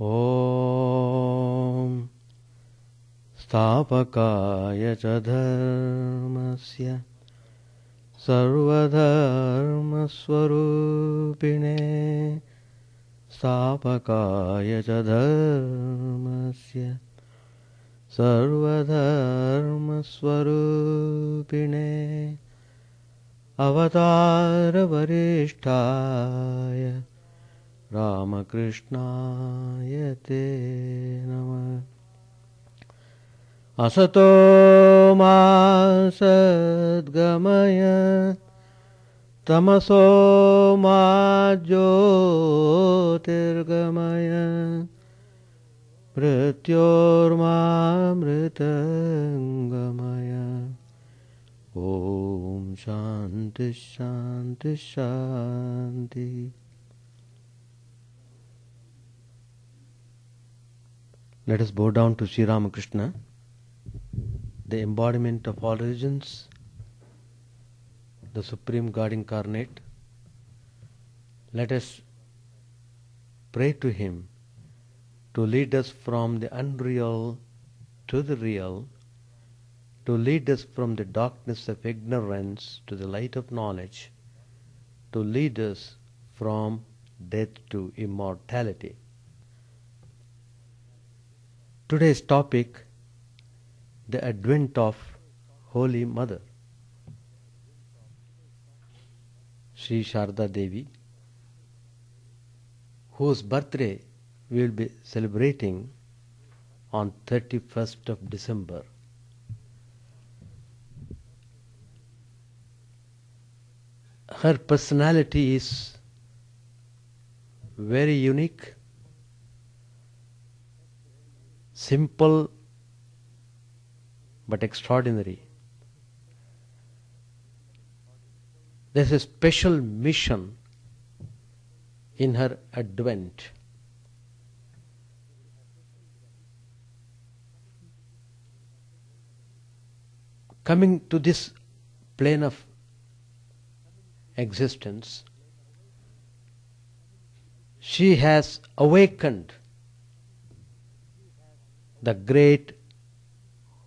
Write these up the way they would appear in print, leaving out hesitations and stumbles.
Om Stapakaya ca dharmasya Sarvadharmasvarupine Stapakaya ca dharmasya Sarvadharmasvarupine Avatara Varishtaya Ramakrishna te Namah. Asato ma sadgamaya Tamaso ma jyotirgamaya Mrityorma mritangamaya. Om Shanti Shanti Shanti. Let us bow down to Sri Ramakrishna, the embodiment of all religions, the Supreme God Incarnate. Let us pray to Him to lead us from the unreal to the real, to lead us from the darkness of ignorance to the light of knowledge, to lead us from death to immortality. Today's topic, the advent of Holy Mother, Sri Sharda Devi, whose birthday we will be celebrating on 31st of December. Her personality is very unique, simple but extraordinary. There's a special mission in her advent. Coming to this plane of existence, she has awakened the great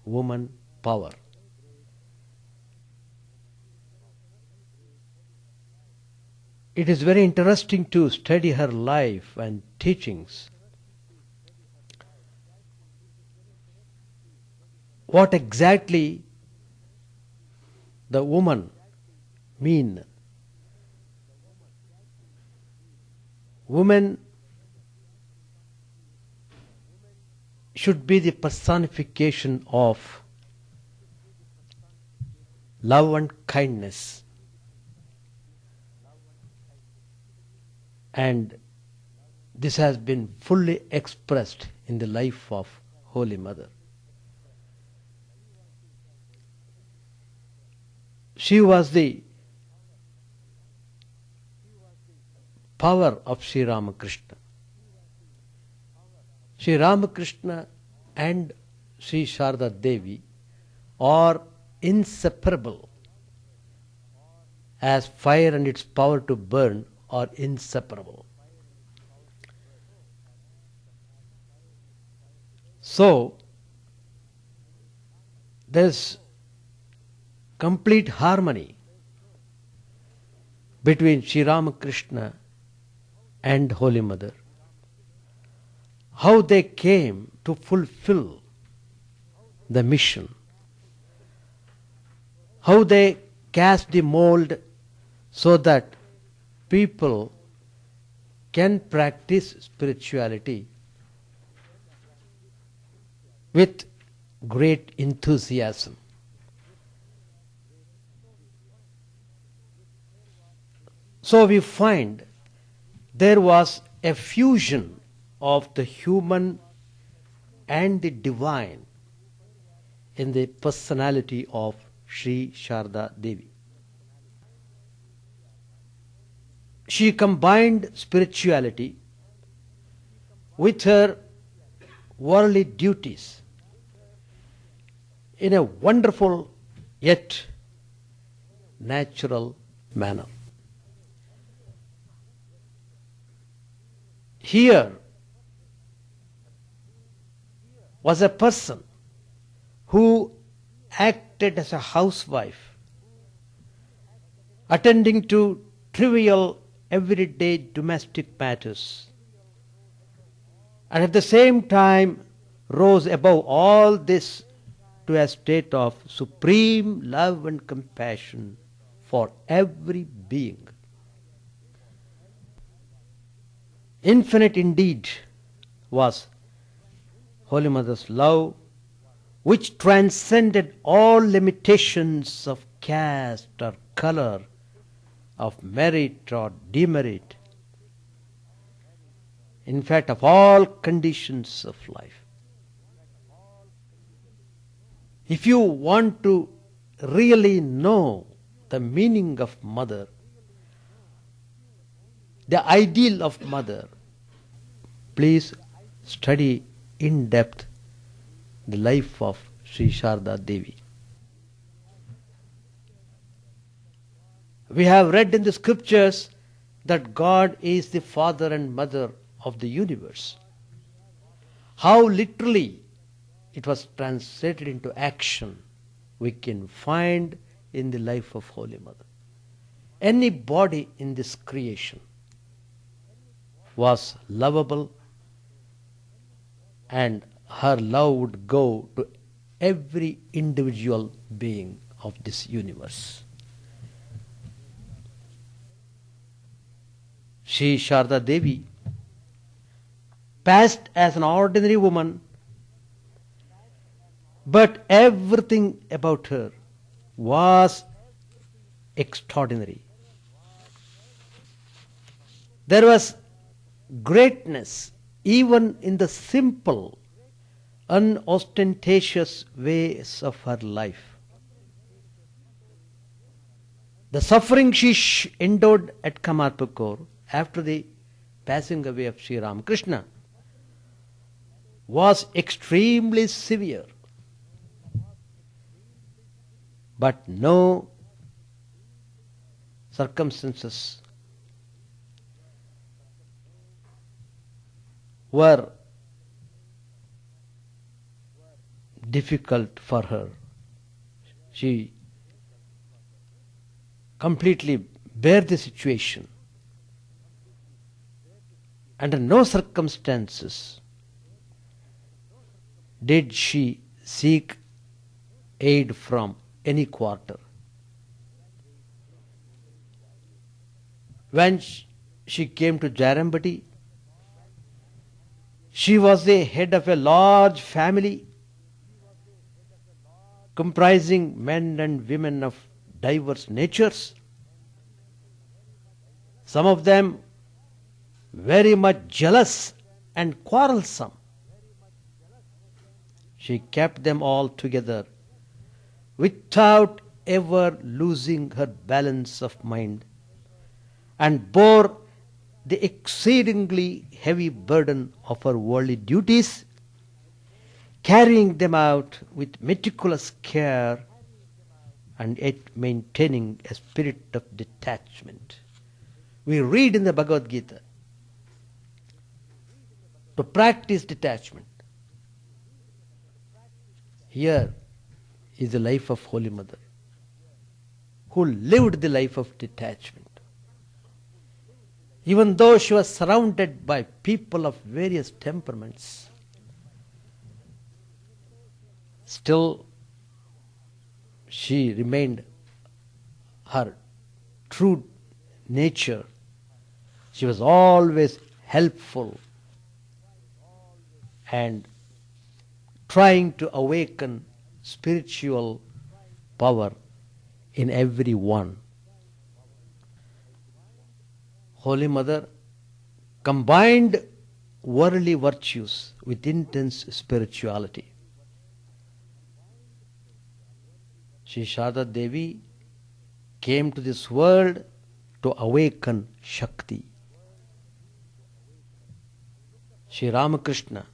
woman power. It is very interesting to study her life and teachings. What exactly the woman mean? Woman should be the personification of love and kindness. And this has been fully expressed in the life of Holy Mother. She was the power of Sri Ramakrishna. Sri Ramakrishna and Sri Sharda Devi are inseparable, as fire and its power to burn are inseparable. So, there's complete harmony between Sri Ramakrishna and Holy Mother. How they came to fulfill the mission, how they cast the mold so that people can practice spirituality with great enthusiasm. So we find there was a fusion of the human and the divine in the personality of Sri Sharda Devi. She combined spirituality with her worldly duties in a wonderful yet natural manner. Here, was a person who acted as a housewife, attending to trivial everyday domestic matters, and at the same time rose above all this to a state of supreme love and compassion for every being. Infinite indeed was Holy Mother's love, which transcended all limitations of caste or color, of merit or demerit, in fact of all conditions of life. If you want to really know the meaning of mother, the ideal of mother, please study in depth the life of Sri Sharda Devi. We have read in the scriptures that God is the father and mother of the universe. How literally it was translated into action we can find in the life of Holy Mother. Anybody in this creation was lovable, and her love would go to every individual being of this universe. Sri Sharda Devi passed as an ordinary woman, but everything about her was extraordinary. There was greatness even in the simple, unostentatious ways of her life. The suffering she endured at Kamarpukur after the passing away of Sri Ramakrishna was extremely severe. But no circumstances were difficult for her. She completely bare the situation. Under no circumstances did she seek aid from any quarter. When she came to Jarambati, she was the head of a large family comprising men and women of diverse natures, some of them very much jealous and quarrelsome. She kept them all together without ever losing her balance of mind, and bore the exceedingly heavy burden of her worldly duties, carrying them out with meticulous care and yet maintaining a spirit of detachment. We read in the Bhagavad Gita to practice detachment. Here is the life of Holy Mother, who lived the life of detachment. Even though she was surrounded by people of various temperaments, still she remained her true nature. She was always helpful and trying to awaken spiritual power in everyone. Holy Mother combined worldly virtues with intense spirituality. Sri Sharda Devi came to this world to awaken Shakti. Sri Ramakrishna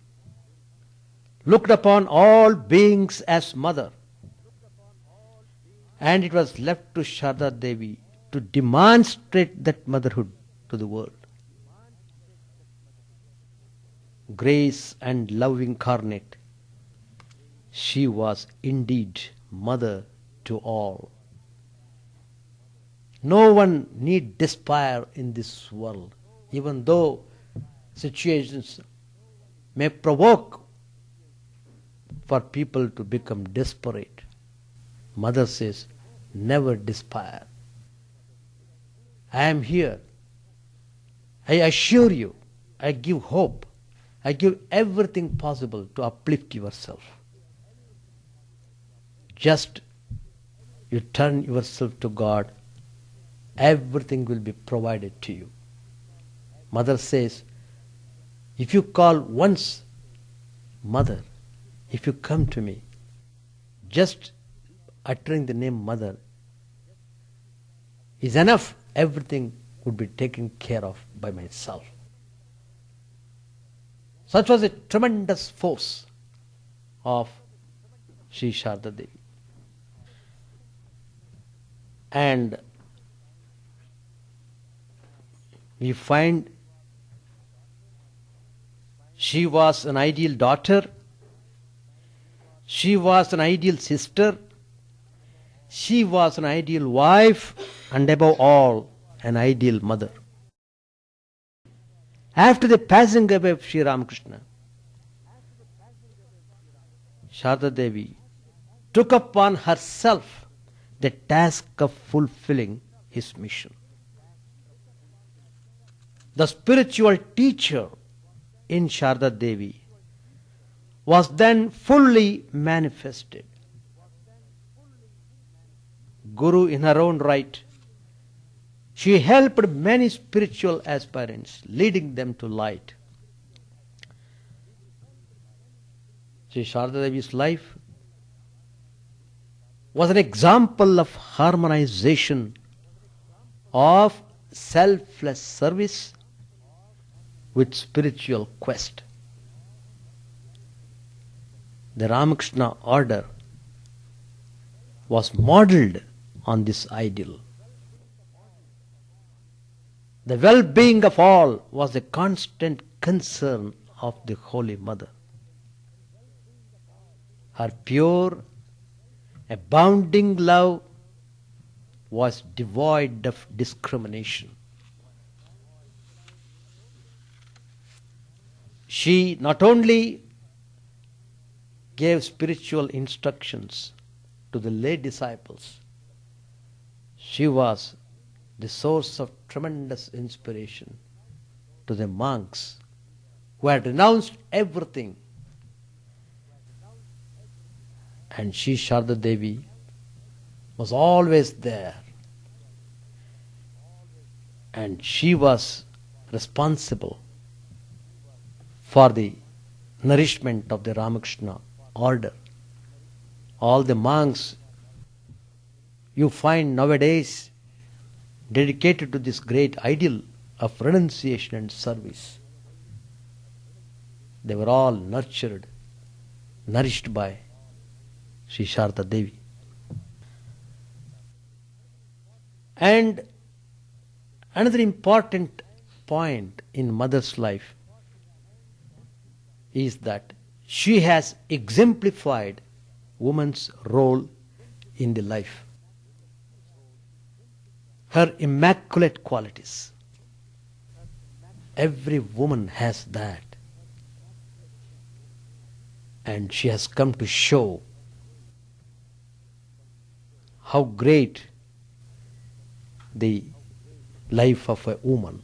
looked upon all beings as mother, and it was left to Sharda Devi to demonstrate that motherhood to the world. Grace and love incarnate She was indeed mother to all. No one need despair in this world, even though situations may provoke for people to become desperate. Mother says, never despair. I am here. I assure you, I give hope. I give everything possible to uplift yourself. Just you turn yourself to God, everything will be provided to you. Mother says, if you call once, Mother, if you come to me, just uttering the name Mother is enough. Everything would be taken care of by myself. Such was a tremendous force of Sri Sharda Devi. And we find she was an ideal daughter, she was an ideal sister, she was an ideal wife, and above all, an ideal mother. After the passing away of Sri Ramakrishna, Sharda Devi took upon herself the task of fulfilling his mission. The spiritual teacher in Sharda Devi was then fully manifested. Guru in her own right, she helped many spiritual aspirants, leading them to light. Sri Sharda Devi's life was an example of harmonization of selfless service with spiritual quest. The Ramakrishna order was modeled on this ideal. The well-being of all was a constant concern of the Holy Mother. Her pure, abounding love was devoid of discrimination. She not only gave spiritual instructions to the lay disciples, she was the source of tremendous inspiration to the monks who had renounced everything. And she, Sharda Devi, was always there. And she was responsible for the nourishment of the Ramakrishna order. All the monks you find nowadays dedicated to this great ideal of renunciation and service, they were all nurtured, nourished by Sri Sharda Devi. And another important point in mother's life is that she has exemplified woman's role in the life. Her immaculate qualities. Every woman has that. And she has come to show how great the life of a woman.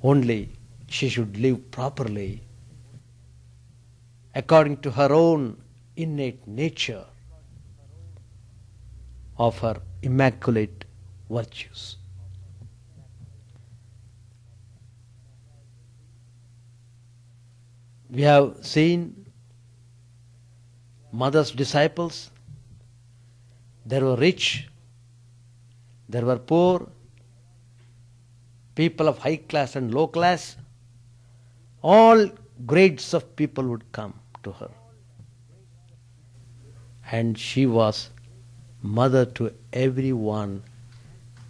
Only she should live properly according to her own innate nature of her immaculate virtues. We have seen mother's disciples. There were rich, there were poor, people of high class and low class. All grades of people would come to her. And she was mother to everyone.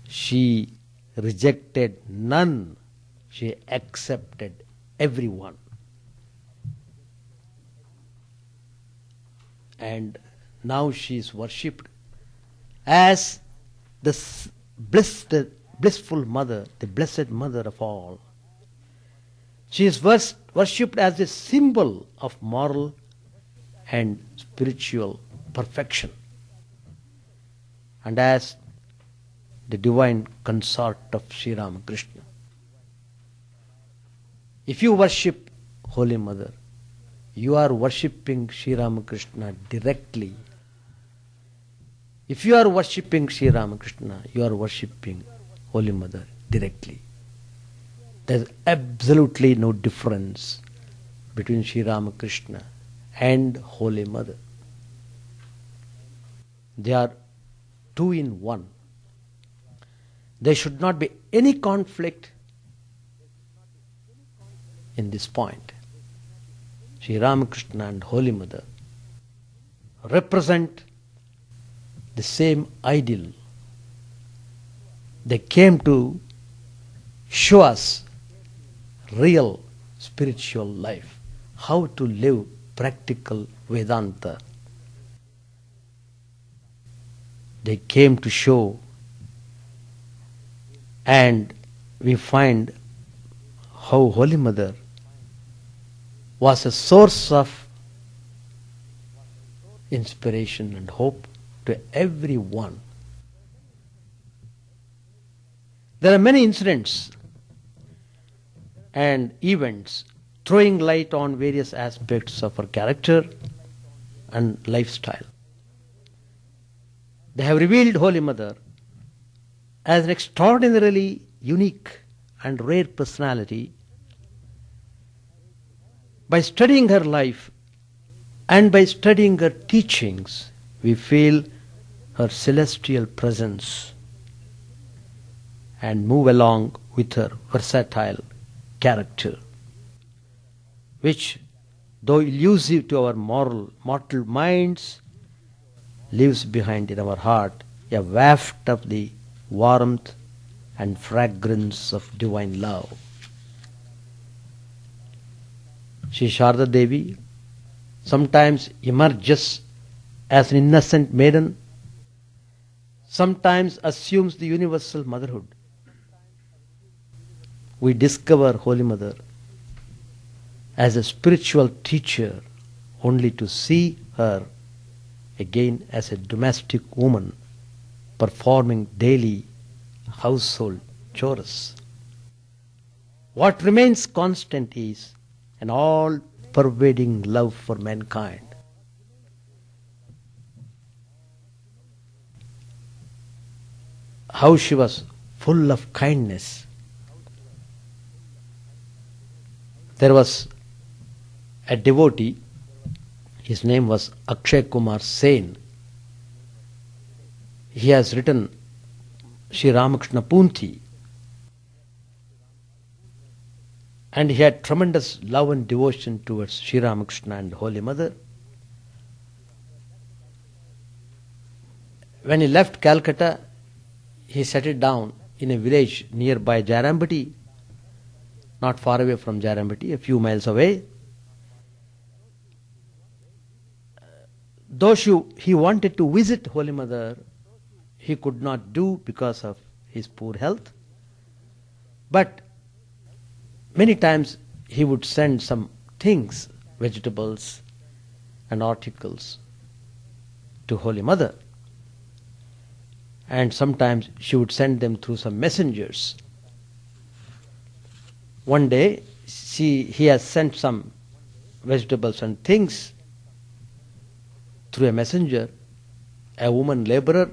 She rejected none. She accepted everyone. And now she is worshipped as the blissful mother, the blessed mother of all. She is worshipped as a symbol of moral and spiritual perfection, and as the divine consort of Sri Ramakrishna. If you worship Holy Mother, you are worshipping Sri Ramakrishna directly. If you are worshipping Sri Ramakrishna, you are worshipping Holy Mother directly. There is absolutely no difference between Sri Ramakrishna and Holy Mother. They are two in one. There should not be any conflict in this point. Sri Ramakrishna and Holy Mother represent the same ideal. They came to show us real spiritual life, how to live practical Vedanta. They came to show, and we find how Holy Mother was a source of inspiration and hope to everyone. There are many incidents and events throwing light on various aspects of her character and lifestyle. They have revealed Holy Mother as an extraordinarily unique and rare personality. By studying her life and by studying her teachings, we feel her celestial presence and move along with her versatile character, which, though elusive to our mortal minds, leaves behind in our heart a waft of the warmth and fragrance of divine love. Sri Sharda Devi sometimes emerges as an innocent maiden, sometimes assumes the universal motherhood. We discover Holy Mother as a spiritual teacher only to see her again as a domestic woman performing daily household chores. What remains constant is an all-pervading love for mankind. How she was full of kindness. There was a devotee, his name was Akshay Kumar Sen. He has written Sri Ramakrishna Punthi, and he had tremendous love and devotion towards Sri Ramakrishna and Holy Mother. When he left Calcutta, he settled down in a village nearby Jairambati, not far away from Jairambati, a few miles away. Though he wanted to visit Holy Mother, he could not do because of his poor health. But many times he would send some things, vegetables and articles, to Holy Mother. And sometimes she would send them through some messengers. One day he has sent some vegetables and things through a messenger, a woman laborer.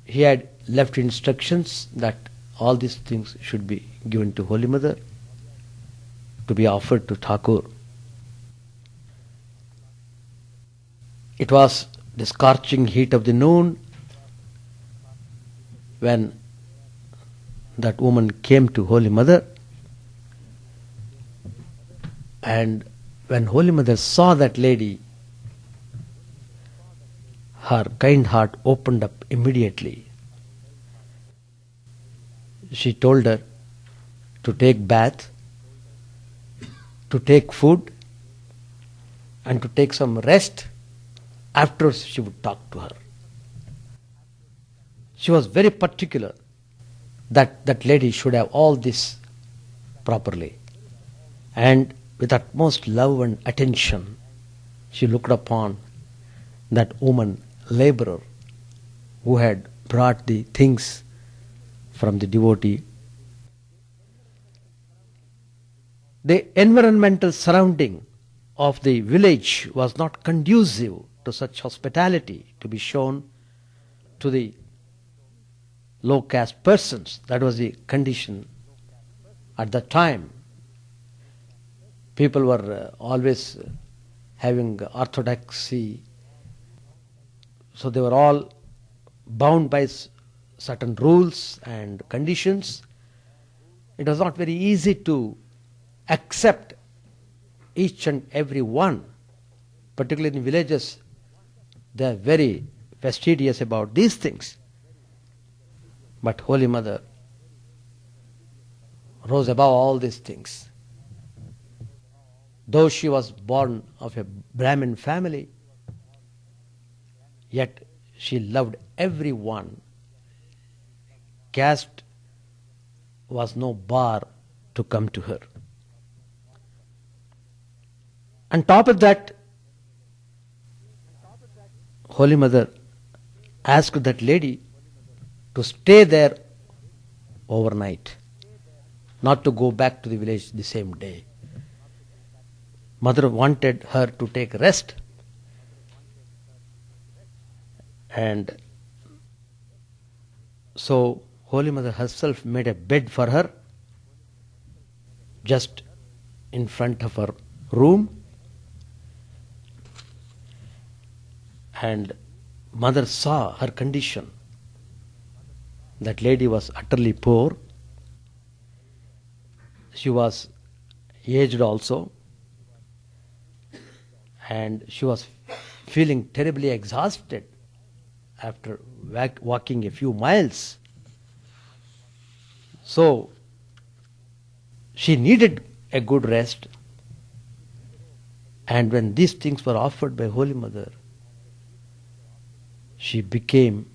He had left instructions that all these things should be given to Holy Mother to be offered to Thakur. It was the scorching heat of the noon when that woman came to Holy Mother, and when Holy Mother saw that lady, her kind heart opened up immediately. She told her to take bath, to take food, and to take some rest. Afterwards she would talk to her. She was very particular that that lady should have all this properly. And with utmost love and attention, she looked upon that woman laborer who had brought the things from the devotee. The environmental surrounding of the village was not conducive to such hospitality to be shown to the low caste persons. That was the condition at that time. People were always having orthodoxy, so they were all bound by certain rules and conditions. It was not very easy to accept each and every one, particularly in villages. They are very fastidious about these things. But Holy Mother rose above all these things. Though she was born of a Brahmin family, yet she loved everyone. Caste was no bar to come to her. On top of that, Holy Mother asked that lady to stay there overnight, not to go back to the village the same day. Mother wanted her to take rest, and so Holy Mother herself made a bed for her just in front of her room. And Mother saw her condition. That lady was utterly poor. She was aged also. And she was feeling terribly exhausted after walking a few miles. So she needed a good rest. And when these things were offered by Holy Mother, she became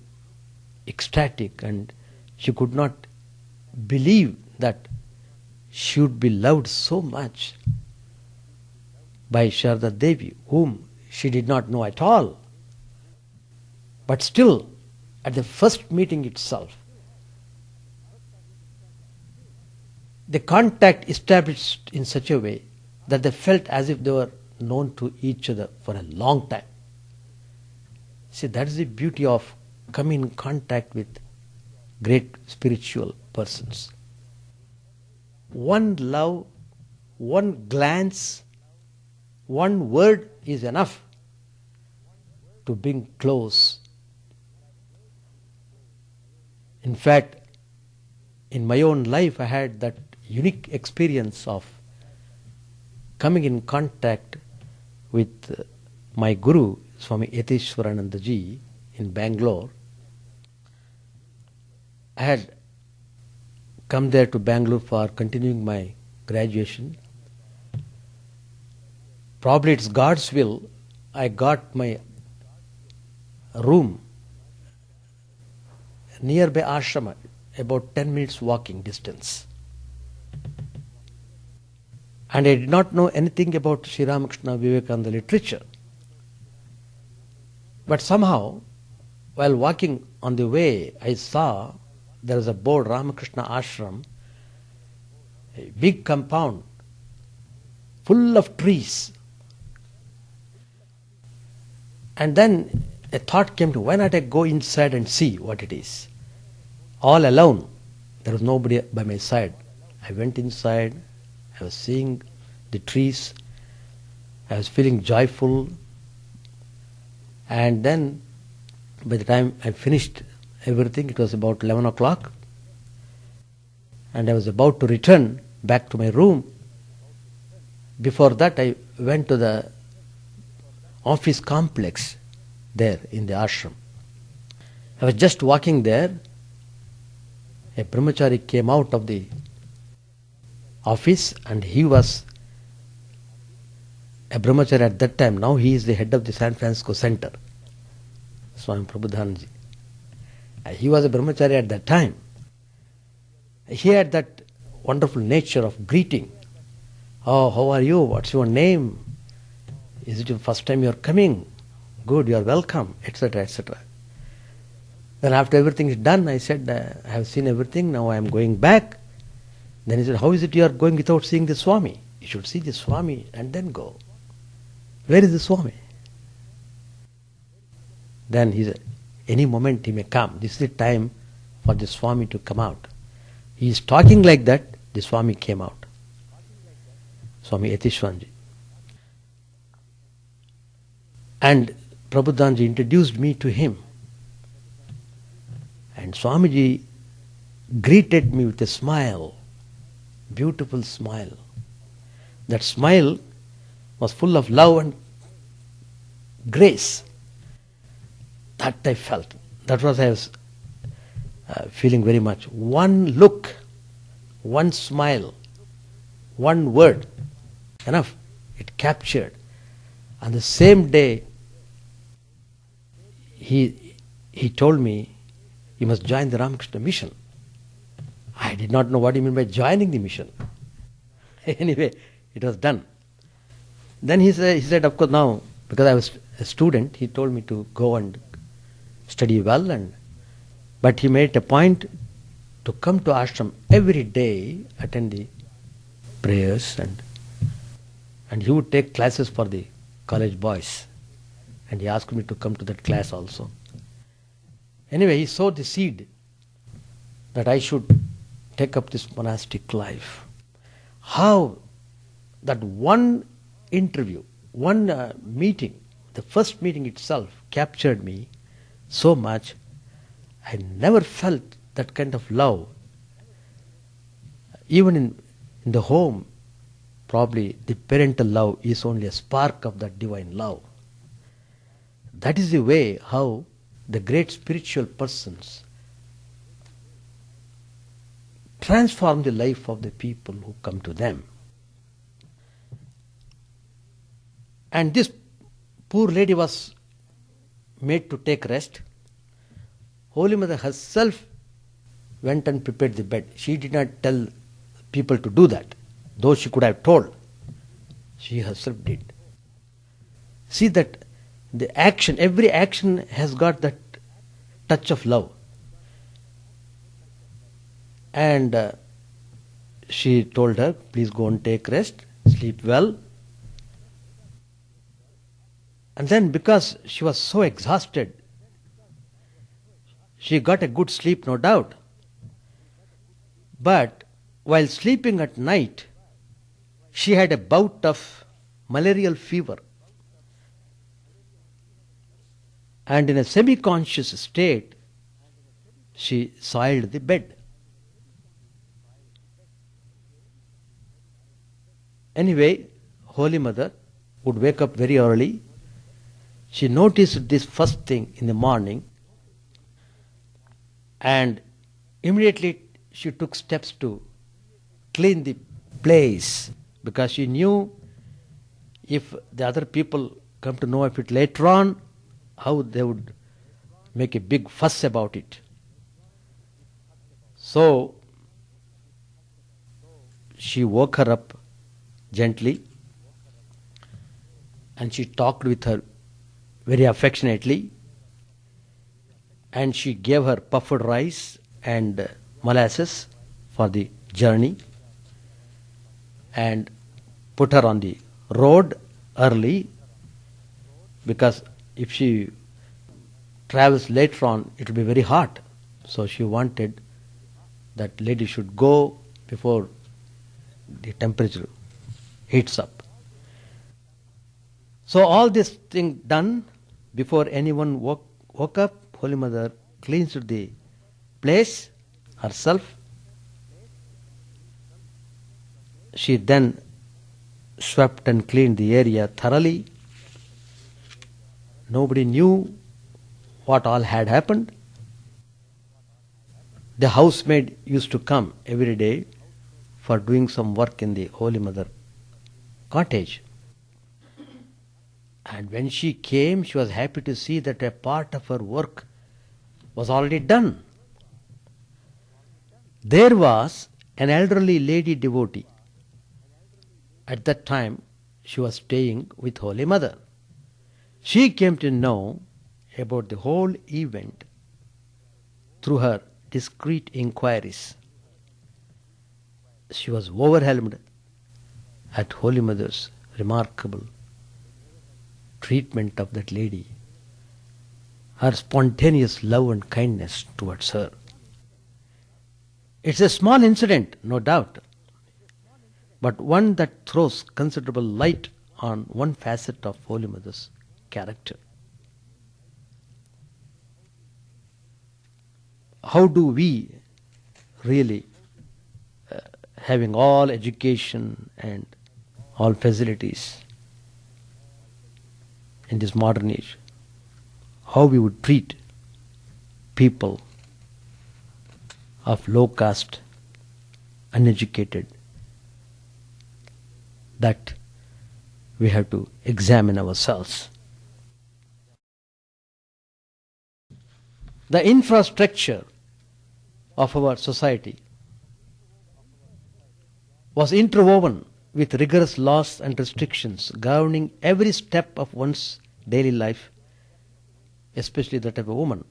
ecstatic, and she could not believe that she would be loved so much by Sharda Devi, whom she did not know at all. But still, at the first meeting itself, the contact established in such a way that they felt as if they were known to each other for a long time. See, that is the beauty of coming in contact with great spiritual persons. One love, one glance, one word is enough to bring close. In fact, in my own life, I had that unique experience of coming in contact with my Guru, Swami Yatishwarananda ji, in Bangalore. I had come there to Bangalore for continuing my graduation. Probably it's God's will, I got my room nearby ashrama, about 10 minutes walking distance. And I did not know anything about Sri Ramakrishna Vivekananda literature. But somehow, while walking on the way, I saw there was a board, Ramakrishna Ashram, a big compound full of trees. And then a thought came to me, why not I go inside and see what it is? All alone. There was nobody by my side. I went inside. I was seeing the trees. I was feeling joyful. And then, by the time I finished everything, it was about 11 o'clock. And I was about to return back to my room. Before that, I went to the office complex there in the ashram. I was just walking there. A brahmachari came out of the office, and he was a brahmachari at that time. Now he is the head of the San Francisco Center, Swami Prabodhanji. He was a brahmachari at that time. He had that wonderful nature of greeting. Oh, how are you? What's your name? Is it the first time you are coming? Good, you are welcome, etc., etc. Then after everything is done, I said, I have seen everything, now I am going back. Then he said, how is it you are going without seeing the Swami? You should see the Swami and then go. Where is the Swami? Then he said, any moment he may come. This is the time for the Swami to come out. He is talking like that, the Swami came out. Swami Yatishwanji. And Prabodhanji introduced me to him. And Swamiji greeted me with a smile, beautiful smile. That smile was full of love and grace. That I felt. That was I was feeling very much. One look, one smile, one word, enough. It captured. On the same day, he told me, you must join the Ramakrishna mission. I did not know what he meant by joining the mission. Anyway, it was done. Then he said, of course now, because I was a student, he told me to go and study well, but he made a point to come to ashram every day, attend the prayers, and he would take classes for the college boys. And he asked me to come to that class also. Anyway, he sowed the seed that I should take up this monastic life. How that one interview, one meeting, the first meeting itself captured me so much. I never felt that kind of love. Even in the home, probably the parental love is only a spark of that divine love. That is the way how the great spiritual persons transform the life of the people who come to them. And this poor lady was made to take rest. Holy Mother herself went and prepared the bed. She did not tell people to do that, though she could have told. She herself did. See that the action, every action has got that touch of love. And she told her, please go and take rest, sleep well. And then because she was so exhausted, she got a good sleep, no doubt. But while sleeping at night, she had a bout of malarial fever. And in a semi-conscious state, she soiled the bed. Anyway, Holy Mother would wake up very early. She noticed this first thing in the morning, and immediately she took steps to clean the place, because she knew if the other people come to know of it later on, how they would make a big fuss about it. So she woke her up gently and she talked with her very affectionately, and she gave her puffed rice and molasses for the journey and put her on the road early, because if she travels later on, it will be very hot. So she wanted that lady should go before the temperature heats up. So all this thing done, before anyone woke up, Holy Mother cleansed the place herself. She then swept and cleaned the area thoroughly. Nobody knew what all had happened. The housemaid used to come every day for doing some work in the Holy Mother cottage. And when she came, she was happy to see that a part of her work was already done. There was an elderly lady devotee. At that time, she was staying with Holy Mother. She came to know about the whole event through her discreet inquiries. She was overwhelmed at Holy Mother's remarkable treatment of that lady, her spontaneous love and kindness towards her. It's a small incident, no doubt, but one that throws considerable light on one facet of Holy Mother's character. How do we really, having all education and all facilities in this modern age, how we would treat people of low caste, uneducated, that we have to examine ourselves. The infrastructure of our society was interwoven with rigorous laws and restrictions governing every step of one's daily life, especially that of a woman.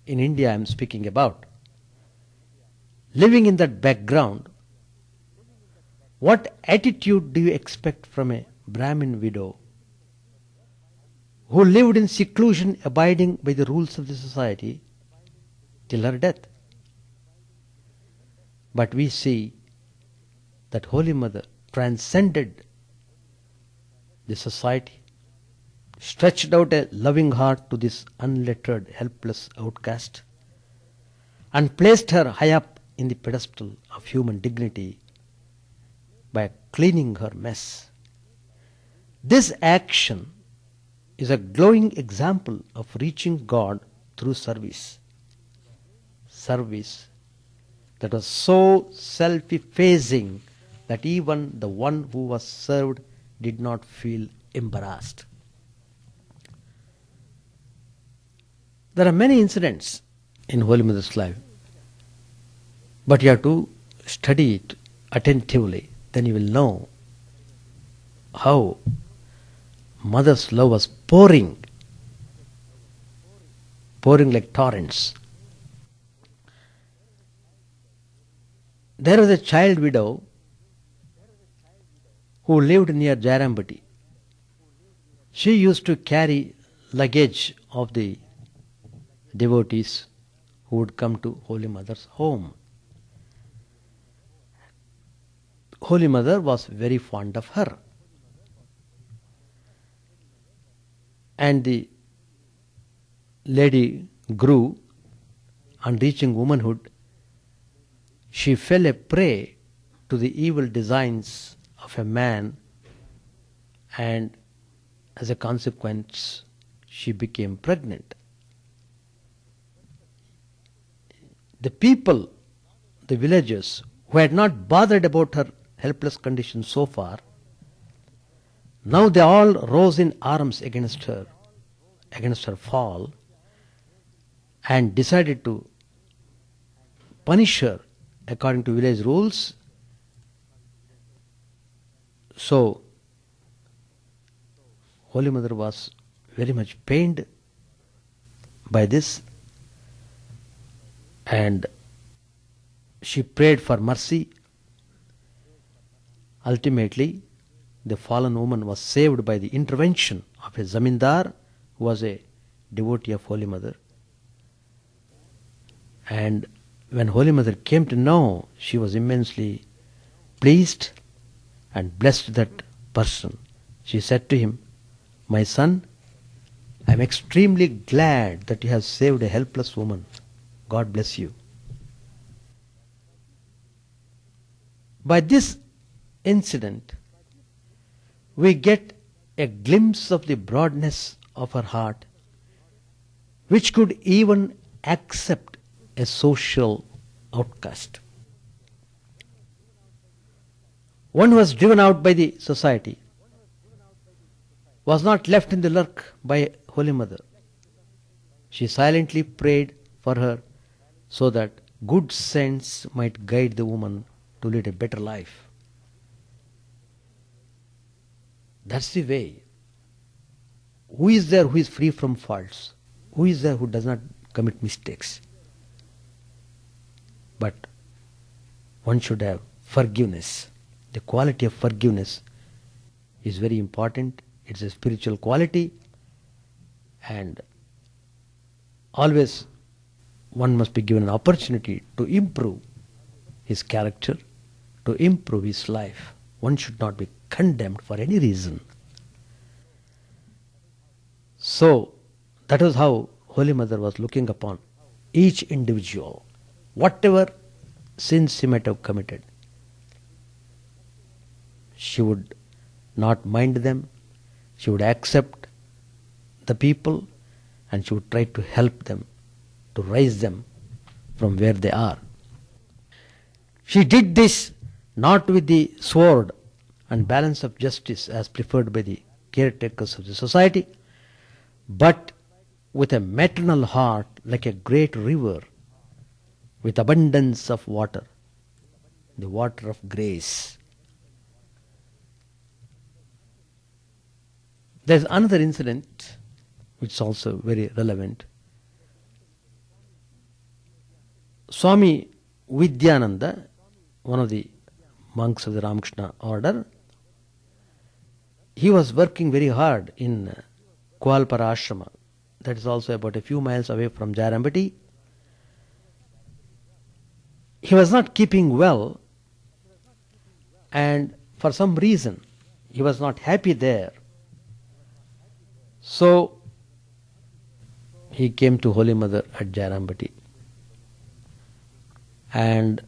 In India I am speaking about. Living in that background, what attitude do you expect from a Brahmin widow who lived in seclusion, abiding by the rules of the society till her death? But we see that Holy Mother transcended the society, stretched out a loving heart to this unlettered, helpless outcast, and placed her high up in the pedestal of human dignity by cleaning her mess. This action is a glowing example of reaching God through service. Service that was so self-effacing that even the one who was served did not feel embarrassed. There are many incidents in Holy Mother's life, but you have to study it attentively. Then you will know how Mother's love was pouring like torrents. There was a child widow who lived near Jairambati. She used to carry luggage of the devotees who would come to Holy Mother's home. Holy Mother was very fond of her. And the lady grew, and reaching womanhood, she fell a prey to the evil designs of a man, and as a consequence, she became pregnant. The people, the villagers, who had not bothered about her helpless condition so far, now they all rose in arms against her fall, and decided to punish her according to village rules. So, Holy Mother was very much pained by this, and she prayed for mercy. Ultimately, the fallen woman was saved by the intervention of a zamindar who was a devotee of Holy Mother. And when Holy Mother came to know, she was immensely pleased and blessed that person. She said to him, "My son, I am extremely glad that you have saved a helpless woman. God bless you." By this incident, we get a glimpse of the broadness of her heart, which could even accept a social outcast. One was driven out by the society. was not left in the lurk by Holy Mother. She silently prayed for her so that good sense might guide the woman to lead a better life. That's the way. Who is there who is free from faults? Who is there who does not commit mistakes? But one should have forgiveness. The quality of forgiveness is very important. It's a spiritual quality, and always one must be given an opportunity to improve his character, to improve his life. One should not be condemned for any reason. So, that was how Holy Mother was looking upon each individual, whatever sins he might have committed. She would not mind them, she would accept the people, and she would try to help them, to raise them from where they are. She did this not with the sword and balance of justice as preferred by the caretakers of the society, but with a maternal heart like a great river with abundance of water, the water of grace. There is another incident which is also very relevant. Swami Vidyananda, one of the monks of the Ramakrishna order, he was working very hard in Kualpara Ashrama. That is also about a few miles away from Jarambati. He was not keeping well, and for some reason he was not happy there. So he came to Holy Mother at Jarambati, and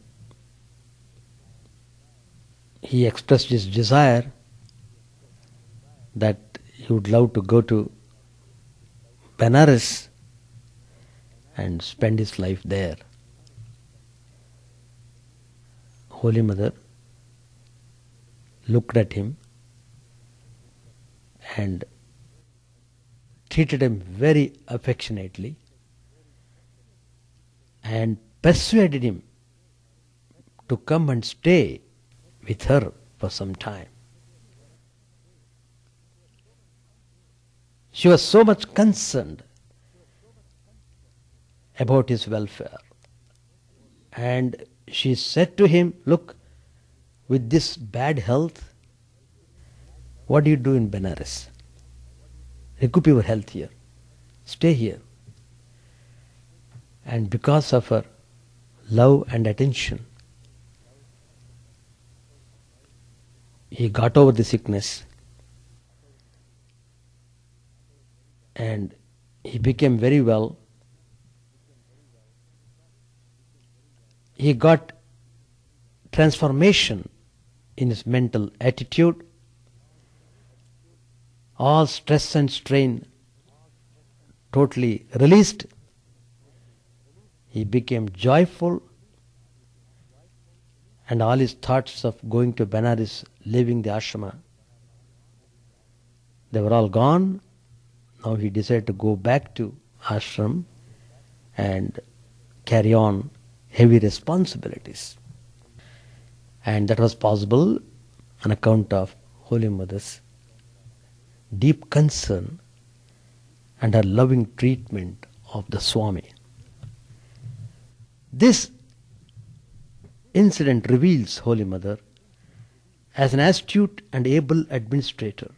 he expressed his desire that he would love to go to Benares and spend his life there. Holy Mother looked at him and treated him very affectionately and persuaded him to come and stay with her for some time. She was so much concerned about his welfare, and she said to him, "Look, with this bad health, what do you do in Benares? Recoup your health here. Stay here." And because of her love and attention, he got over the sickness and he became very well. He got transformation in his mental attitude. All stress and strain totally released. He became joyful, and all his thoughts of going to Benares, leaving the ashrama, they were all gone. Now he decided to go back to ashram and carry on heavy responsibilities. And that was possible on account of Holy Mother's deep concern and her loving treatment of the Swami. This incident reveals Holy Mother as an astute and able administrator.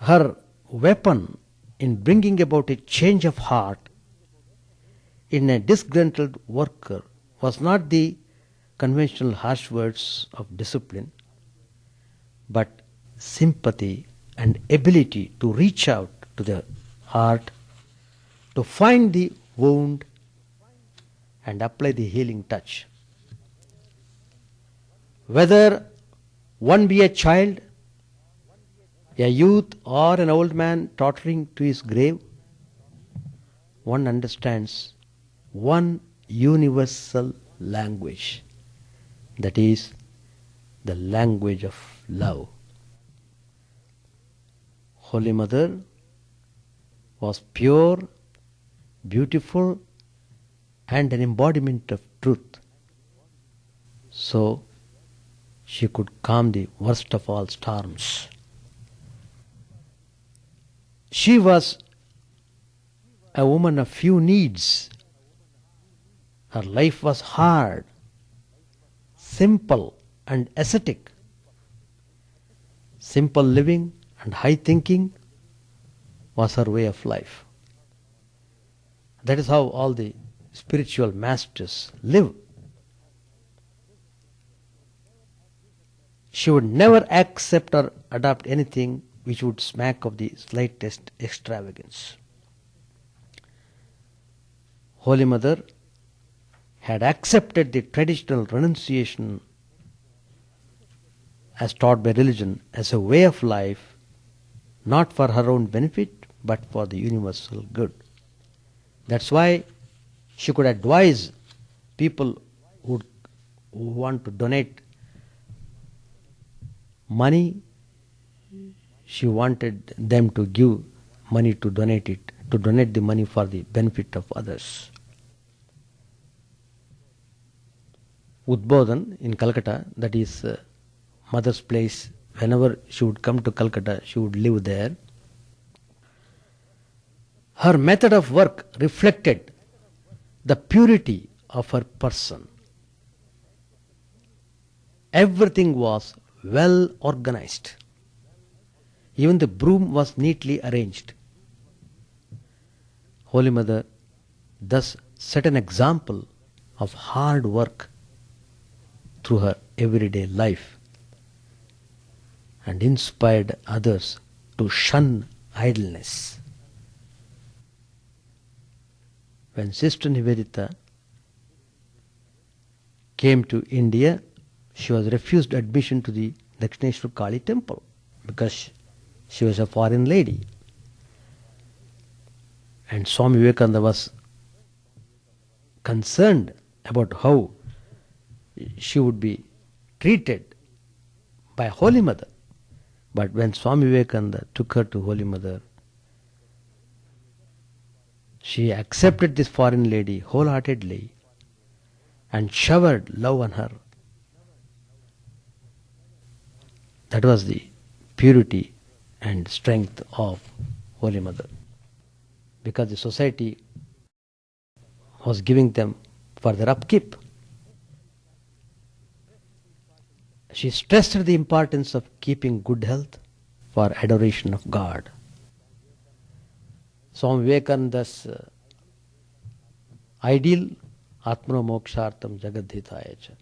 Her weapon in bringing about a change of heart in a disgruntled worker was not the conventional harsh words of discipline, but sympathy and ability to reach out to the heart, to find the wound and apply the healing touch. Whether one be a child, a youth, or an old man tottering to his grave, one understands one universal language, that is the language of love. Holy Mother was pure, beautiful, and an embodiment of truth. So she could calm the worst of all storms. She was a woman of few needs. Her life was hard, simple, and ascetic. Simple living and high thinking was her way of life. That is how all the spiritual masters live. She would never accept or adopt anything which would smack of the slightest extravagance. Holy Mother had accepted the traditional renunciation as taught by religion as a way of life, not for her own benefit but for the universal good. That's why she could advise people who want to donate money. She wanted them to give money to donate the money for the benefit of others. Udbodhan in Calcutta, that is Mother's place, whenever she would come to Calcutta, she would live there. Her method of work reflected the purity of her person. Everything was well organized. Even the broom was neatly arranged. Holy Mother thus set an example of hard work through her everyday life and inspired others to shun idleness. When Sister Nivedita came to India, she was refused admission to the Dakshineshwar Kali temple because she was a foreign lady. And Swami Vivekananda was concerned about how she would be treated by Holy Mother. But when Swami Vivekananda took her to Holy Mother, she accepted this foreign lady wholeheartedly and showered love on her. That was the purity and strength of Holy Mother. Because the society was giving them for their upkeep. She stressed the importance of keeping good health for adoration of God. Swami Vivekananda's ideal, Atmano Mokshartam Jagadhitaya cha,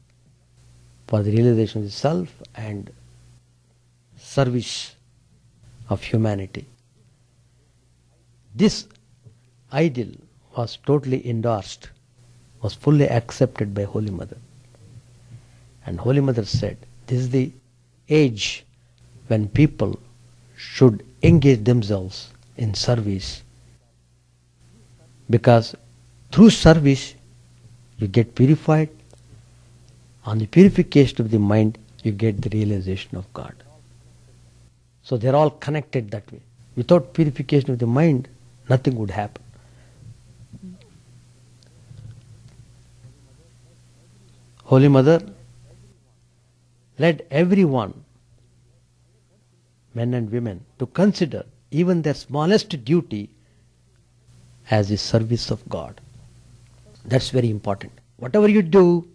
for the realization of the self and service of humanity. This ideal was totally endorsed, was fully accepted by Holy Mother. And Holy Mother said, this is the age when people should engage themselves in service, because through service you get purified. On the purification of the mind you get the realization of God. So they are all connected that way. Without purification of the mind, nothing would happen. Holy Mother led everyone, men and women, to consider even their smallest duty as the service of God. That's very important. Whatever you do,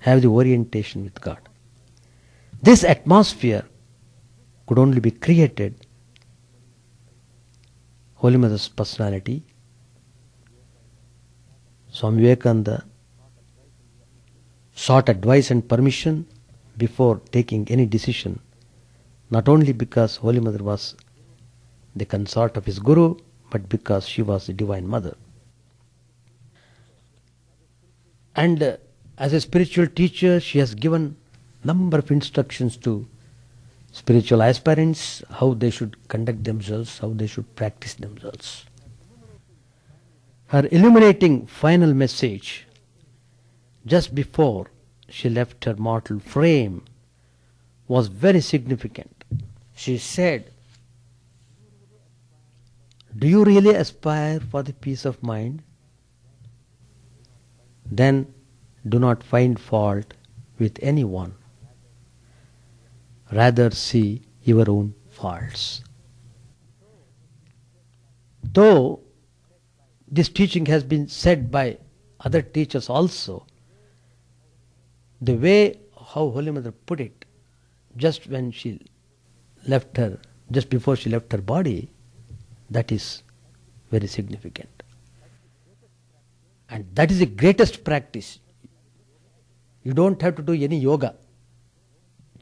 have the orientation with God. This atmosphere could only be created. Holy Mother's personality, Swami Vivekananda sought advice and permission before taking any decision, not only because Holy Mother was the consort of his Guru, but because she was the Divine Mother. And as a spiritual teacher, she has given number of instructions to spiritual aspirants, how they should conduct themselves, how they should practice themselves. Her illuminating final message just before she left her mortal frame was very significant. She said, "Do you really aspire for the peace of mind? Then do not find fault with anyone. Rather see your own faults." Though this teaching has been said by other teachers also, the way how Holy Mother put it, just when she left her, just before she left her body, that is very significant. And that is the greatest practice. You don't have to do any yoga.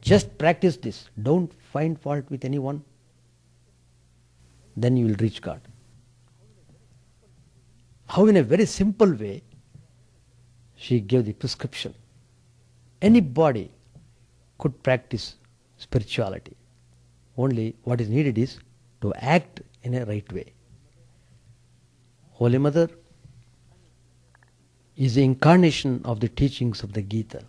Just practice this. Don't find fault with anyone. Then you will reach God. How in a very simple way she gave the prescription. Anybody could practice spirituality. Only what is needed is to act in a right way. Holy Mother is the incarnation of the teachings of the Gita.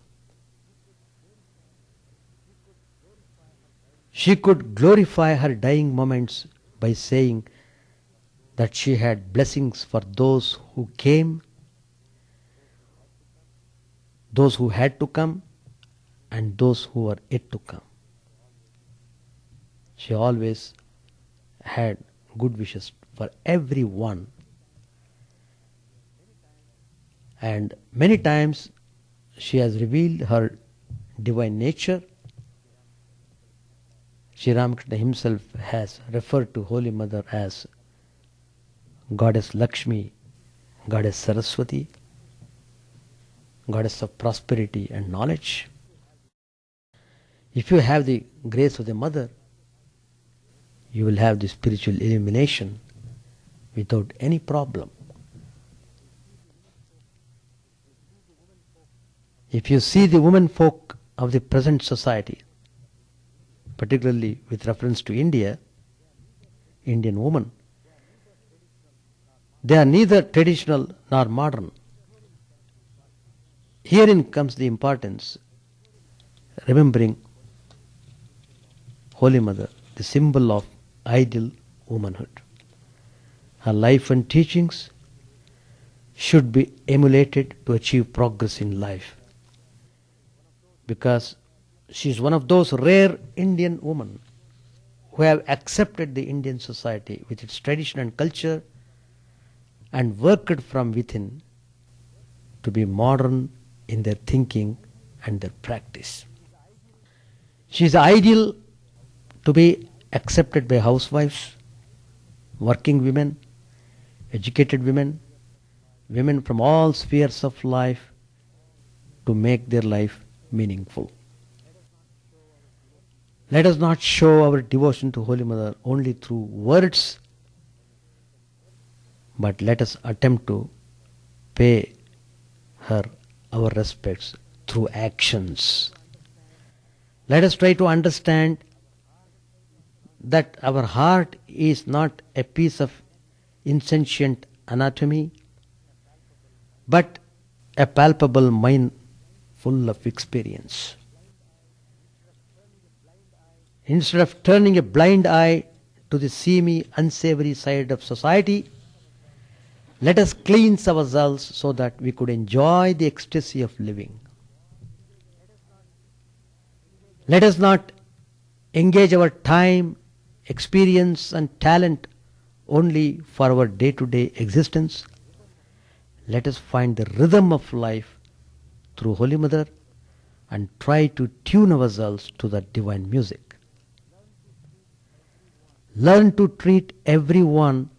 She could glorify her dying moments by saying that she had blessings for those who came, those who had to come, and those who were yet to come. She always had good wishes for everyone. And many times she has revealed her divine nature. Sri Ramakrishna himself has referred to Holy Mother as Goddess Lakshmi, Goddess Saraswati, Goddess of prosperity and knowledge. If you have the grace of the Mother, you will have the spiritual illumination without any problem. If you see the women folk of the present society, particularly with reference to India, Indian women, they are neither traditional nor modern. Herein comes the importance, remembering Holy Mother, the symbol of ideal womanhood. Her life and teachings should be emulated to achieve progress in life, because she is one of those rare Indian women who have accepted the Indian society with its tradition and culture and worked from within to be modern in their thinking and their practice. She is ideal to be accepted by housewives, working women, educated women, women from all spheres of life, to make their life meaningful. Let us not show our devotion to Holy Mother only through words, but let us attempt to pay her our respects through actions. Let us try to understand that our heart is not a piece of insentient anatomy, but a palpable mind full of experience. Instead of turning a blind eye to the seamy, unsavory side of society, let us cleanse ourselves so that we could enjoy the ecstasy of living. Let us not engage our time, experience and talent only for our day-to-day existence. Let us find the rhythm of life through Holy Mother and try to tune ourselves to the divine music. Learn to treat everyone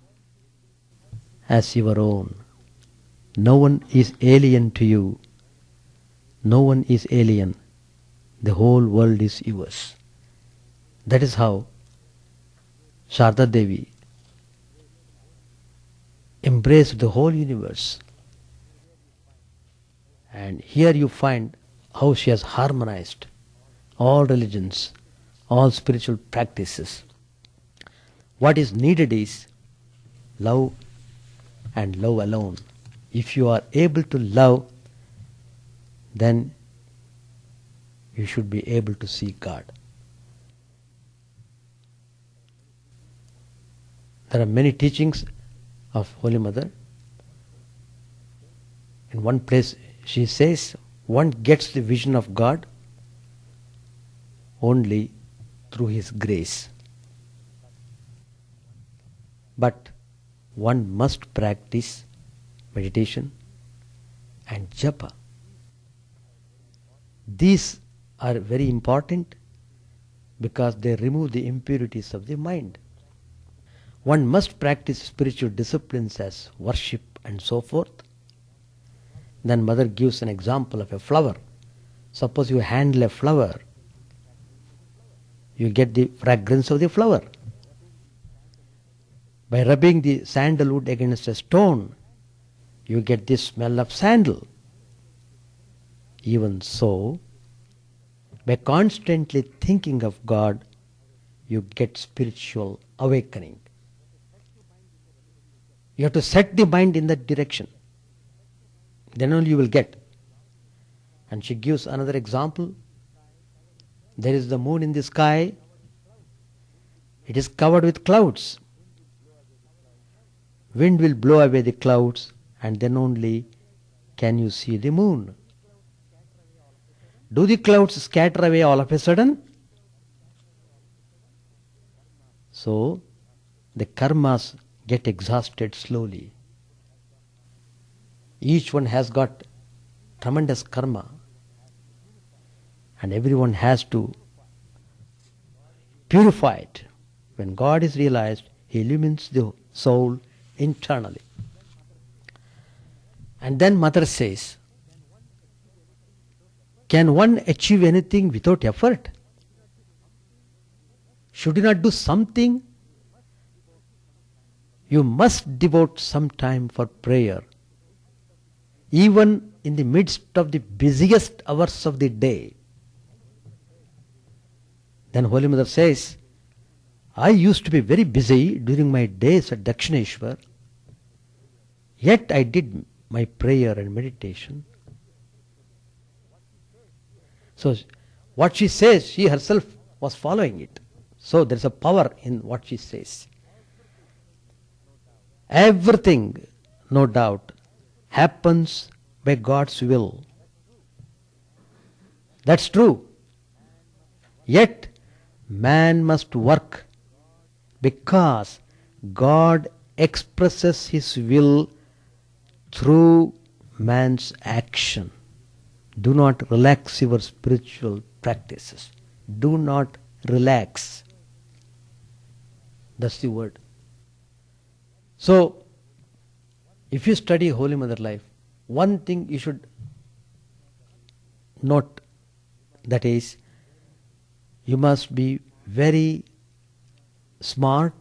as your own. No one is alien to you. No one is alien. The whole world is yours. That is how Sharda Devi embraced the whole universe. And here you find how she has harmonized all religions, all spiritual practices. What is needed is love and love alone. If you are able to love, then you should be able to see God. There are many teachings of Holy Mother. In one place she says, one gets the vision of God only through His grace. But one must practice meditation and japa. These are very important because they remove the impurities of the mind. One must practice spiritual disciplines as worship and so forth. Then Mother gives an example of a flower. Suppose you handle a flower, you get the fragrance of the flower. By rubbing the sandalwood against a stone, you get the smell of sandal. Even so, by constantly thinking of God, you get spiritual awakening. You have to set the mind in that direction. Then only you will get. And she gives another example. There is the moon in the sky. It is covered with clouds. Wind will blow away the clouds, and then only can you see the moon. Do the clouds scatter away all of a sudden? So, the karmas get exhausted slowly. Each one has got tremendous karma, and everyone has to purify it. When God is realized, He illumines the soul internally. And then Mother says, can one achieve anything without effort? Should you not do something? You must devote some time for prayer, even in the midst of the busiest hours of the day. Then Holy Mother says, I used to be very busy during my days at Dakshineshwar, yet I did my prayer and meditation. So what she says, she herself was following it. So there is a power in what she says. Everything, no doubt, happens by God's will. That's true. Yet man must work because God expresses His will through man's action. Do not relax your spiritual practices. Do not relax. That's the word. So, if you study Holy Mother life, one thing you should note, that is, you must be very smart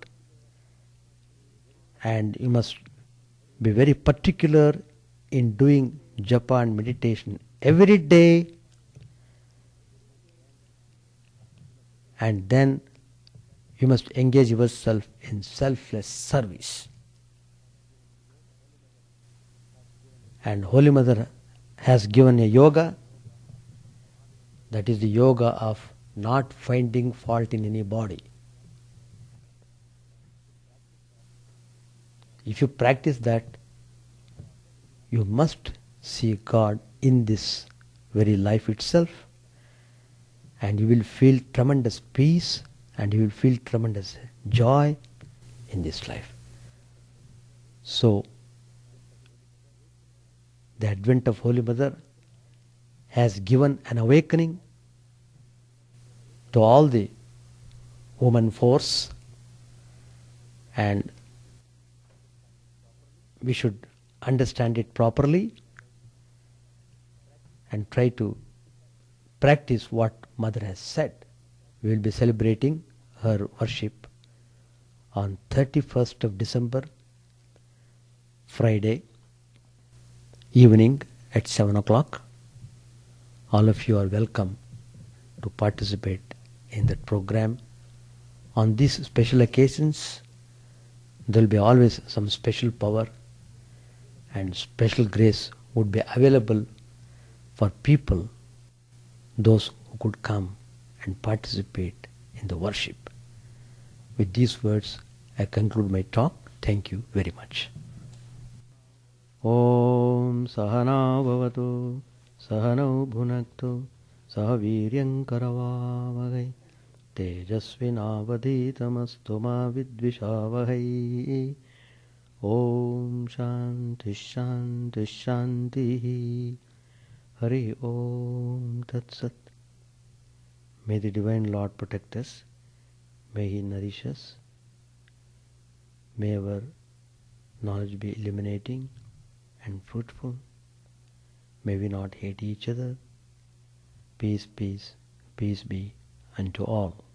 and you must be very particular in doing japa and meditation every day, and then you must engage yourself in selfless service. And Holy Mother has given a yoga, that is the yoga of not finding fault in anybody. If you practice that, you must see God in this very life itself, and you will feel tremendous peace and you will feel tremendous joy in this life. So, the advent of Holy Mother has given an awakening to all the woman force, and we should understand it properly and try to practice what Mother has said. We will be celebrating her worship on 31st of December, Friday evening at 7 o'clock. All of you are welcome to participate in that program. On these special occasions, there will be always some special power and special grace would be available for people, those who could come and participate in the worship. With these words, I conclude my talk. Thank you very much. Om Sahana Bhavatu Sahanau Bhunaktu Sahaviryam Karavavagai Tejasvinavadhitamastu ma vidvishavahai. Om Shanti Shanti Shanti. Hari Om Tat Sat. May the Divine Lord protect us. May He nourish us. May our knowledge be illuminating and fruitful. May we not hate each other. Peace, peace, peace be unto all.